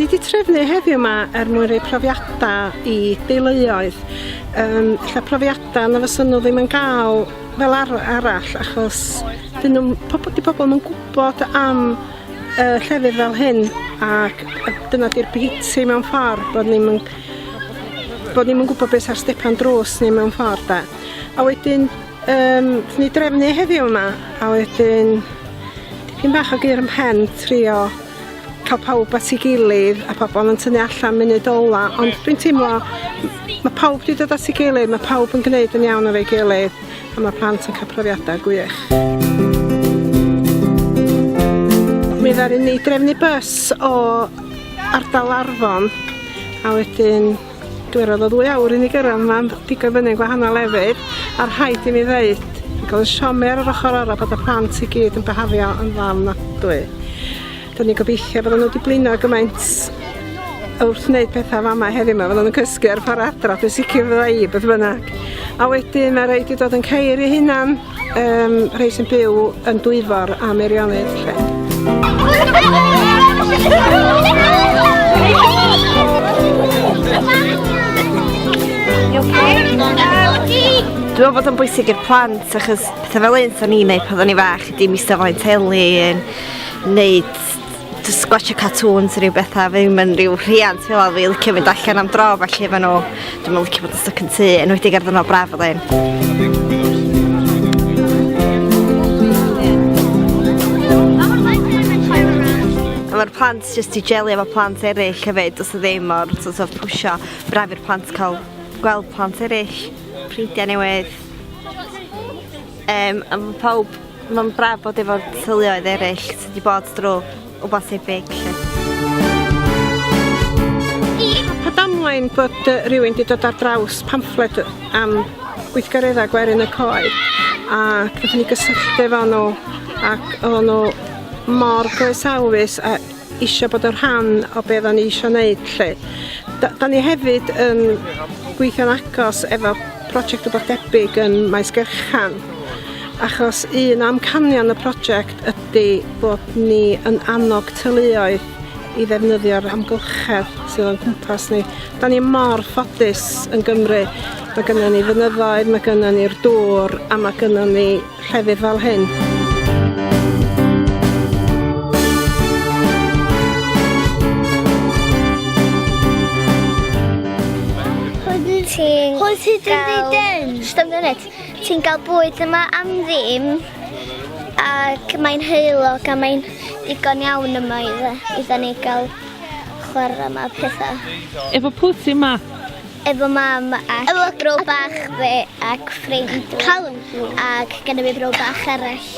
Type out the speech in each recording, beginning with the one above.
ni wedi trefnu heddiw yma mwyn rhoi profiadau i deuluoedd. Lle profiadau na fysyn nhw ddim yn gael fel arall, achos pobl yn gwybod am llefydd fel hyn, ac dyna di'r biti mewn ffordd, bod ni'n yn gwybod beth ar stepan drws ni mewn ffordd da. A wedyn, ni drefnu heddiw yma, a wedyn dipyn bach o gyr ym mhen trio cael pawb at ei gilydd a pobl yn tynnu allan munud ola, ond dwi'n teimlo mae pawb wedi dod at ei gilydd, mae pawb yn gwneud yn iawn o'r ei gilydd, a mae plant yn cael profiadau gwych. Mi ddaru ni drefnu bus o ardal Arfon, a wedyn dwi'n roedd o 2 awr i ni gyrraedd yma, digon fyny'n gwahanol lefydd, a'r rhaid i mi ddeud, gael y siomer ar ochr arall bod y plant i gyd yn behafio yn dda ofnadwy. Do'n ni'n gobeithio bod nhw wedi blino gymaint wrth wneud pethau fama heddiw yma, fod nhw'n cysgu ar ffordd adra, dwi'n sicr fydda i beth bynnag. A wedyn mae rhai wedi dod yn ceir eu hunan, rhai sy'n byw yn Dwyfor a Meirionnydd lle. Dwi'n meddwl bod yn bwysig i'r plant, achos pethau fel un sa'n ni'n neud pan o'n i fach, dim eistedd flaen teli, neud sgwatio cartoons rhyw bethau, ddim yn rhyw rhiant fel fi licio mynd allan am dro felly efo nhw. Dwi'n licio bod yn stuck yn tŷ, enwedig ar ddynol braf fel un. A mae'r plant jyst i jelio efo plant eraill hefyd, os o ddim o'r sort of pwysio braf i'r plant cael gweld plant eraill, ffrindiau newydd. A mae pawb, mae'n braf bod efo'r teuluoedd eraill sydd wedi bod drwy wbath tebyg. Pa damwain bod rhywun wedi dod ar draws pamffled am gweithgareddau Gwerin y Coed, ac nathon ni gysylltu efo nhw, ac oedd nhw mor groesawus a eisiau bod yn rhan o beth o'n i eisiau wneud lle. Da ni hefyd yn gweithio'n agos efo prosiect rhywbeth debyg yn Maes Gerchan, achos un amcanion y prosiect ydy bod ni yn annog teuluoedd i ddefnyddio'r amgylchedd sydd o'n cwmpas ni. Da ni mor ffodus yn Gymru. Mae gynnon ni fynyddoedd, mae gynnon ni'r dŵr, a mae gynnon ni llefydd fel hyn. Ti'n cael bwyd yma am ddim, ac mae'n heulog a mae'n digon iawn yma iddo ni gael chwarae yma pethau. Efo pwy ti yma? Efo mam ac efo bro bach fi ac ffrind Callum ac gennym fi bro bach arall.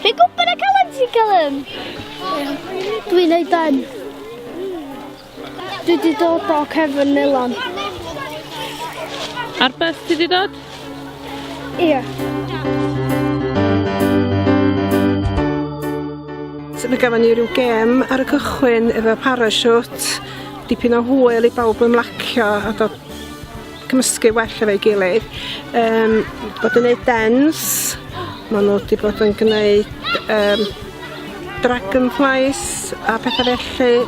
Fi'n gwybod y Callum ti'n Callum? Dwi'n neud ben. Dwi wedi dod o Cefn Melon. Ar bus ti wedi dod? Ie. Mae gafon ni ryw gêm ar y cychwyn efo parasiwt, dipyn o hwyl i bawb ymlacio a dod cymysgu well efo'i gilydd. Bod yn gwneud dance, maen nhw wedi bod yn gwneud dragonflies a pethau felly,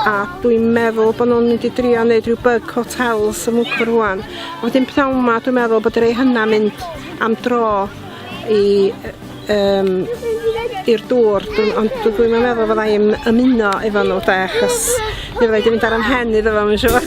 a dwi'n meddwl bod nhw'n mynd i drio wneud rhyw bug hotels ym mwcr rwan. A wedyn pnawn yma dwi'n meddwl bod rei hynna mynd am dro i'r dŵr, ond dwi'n meddwl fydda i'n ymuno efo nhw de, achos mi fydda i wedi mynd ar ym mhen iddo fo, mae'n siŵr.